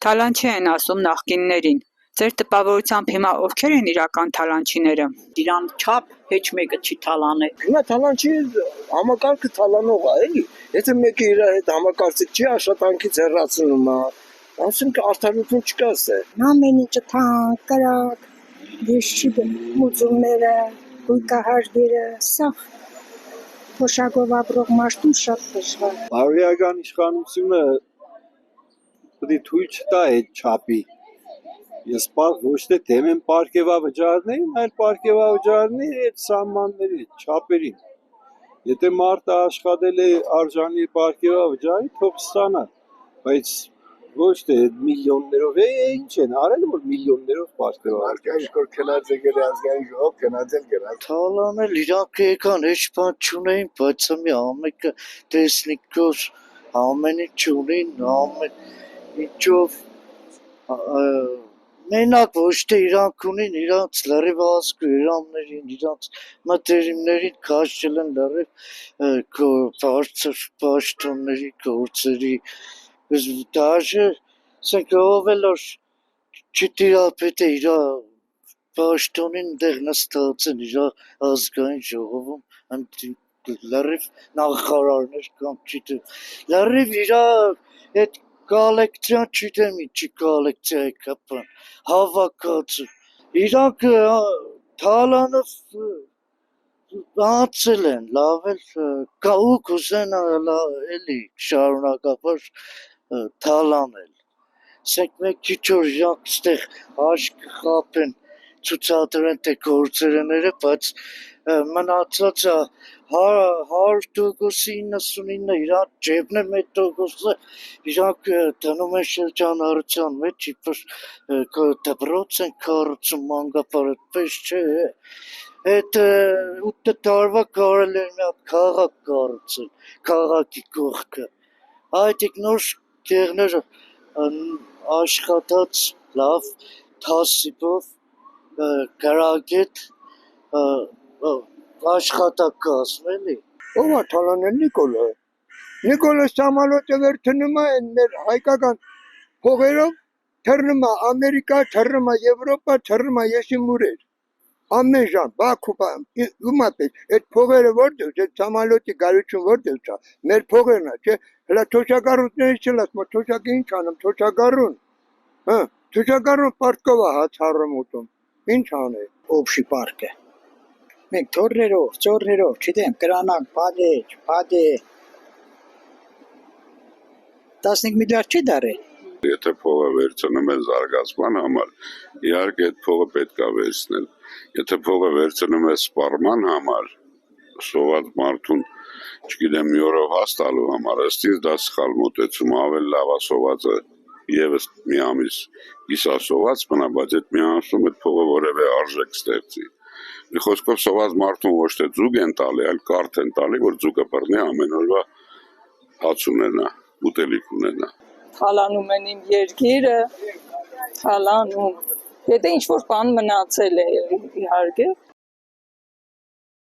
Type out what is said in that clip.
Թալանչի են ասում նախկիններին։ Ձեր տպավորությամբ հիմա ովքեր են իրական թալանչիները։ Իրան չափ հեչ մեկը չի թալանել։ Հիմա թալանչի համակարգը թալանող է, էլի։ Եթե մեկը իր հետ համակարգիչ չի, աշխատանքից հեռացնում է։ Այսինքն արդարություն չկա ստե։ Ամեն ինչը թանկ, կրակ, ես չի մուծումները, գույկահարկերը, սա փոշակով ապրող մարդուն շատ դժվար։ Բարոյական իշխանությունը պետք է թույլ չտա այդ չափի։ Ես ոչ թե դեմ եմ պարգևավճարներին, այլ պարգևավճարների այդ սահմանների, չափերին։ Եթե մարդը աշխատել է արժանի պարգևավճարի, թող ստանա, բայց ոչ թե միլիոններով, ինչ են արել, որ միլիոններով պարգևավճար։ Քնած եկել ազգային ժողով, քնած էլ գնաց։ Թալանել իրանք եկան, հեչ բան չունեին, բայց մի ամենը տեսնիկով ամեն ինչ ունին, ամեն ինչով մենակ ոչ թե իրանք ունին, իրանք լրիվ ազգ իրաններին, իրանք մտերիմներին քաշել են լրիվ բարձր պաշտոնների գործերի, դաժե ասենք ով էլ չտիրապետ է իր պաշտոնին դեղ նստած են իր ազգային ժողովում լրիվ նախարարներ կամ չիտեմ լրիվ իր այդ կոլեկցիան չիտեմ ինչի կոլեկցիա է կապան հավաքած իրանք թալանով անցել են լավ էլ ու կուզեն էլի շարունակաբար թալանել ասենք մեկ քիչ որ իրանք ստեղ աշկ խապեն ցուցադրեն թե գործերները բայց մնացածը 100%-ի 99-ը իրանք ջեբն է 1%-ը իրանք դնում են շրջանառության մեջ իբր դպրոց են կառուցում մանկապար այդպես չէ այդ 8 տարվա կարել էր մի հատ քաղաք կառուցել քաղաքի կողքը այդ նոր տեղները աշխատած լավ թասիբով գրագետ աշխատակ կազմելի Ով է թալանել Նիկոլը։ Նիկոլը Սամալոտը վերցնում է մեր հայկական փողերով թռնում է Ամերիկա, թռնում է Եվրոպա, թռնում է Եսիմուրեր։ Ամեն ժամ Բաքու ումապետ այդ փողերը որտեղ է Սամալոտի գարություն որտեղ է մեր փողերն է չէ հլա թոշակառուտներից չլաս մո թոշակը ինչ անում թոշակառուն հա թոշակառուն պարտկով է հացառում ուտում ինչ անի Օբշի պարկը մենք ծորներով չդեմ կրանանք փադե 15 միլիարդ չի դարել Եթե փողը վերցնում են զարգացման համար, իհարկե այդ փողը պետք է վերցնել։ Եթե փողը վերցնում է սպառման համար, սոված մարդուն, չգիտեմ, մի օրով հաստալու համար, ըստիս դա սխալ մոտեցում, ավելի լավ է սովածը եւս մի ամիս կիսասոված մնա, բայց այդ մի ամսում այդ փողը որևէ արժեք ստեղծի։ Մի խոսքով սոված մարդուն ոչ թե ձուկ են տալի, այլ կարթ են տալի, որ ձուկը բռնի ամեն օրվա հաց ունենա, ուտելիք ունենա։ Թալանում են իմ երկիրը, թալանում, եթե ինչ-որ բան մնացել է իհարկե,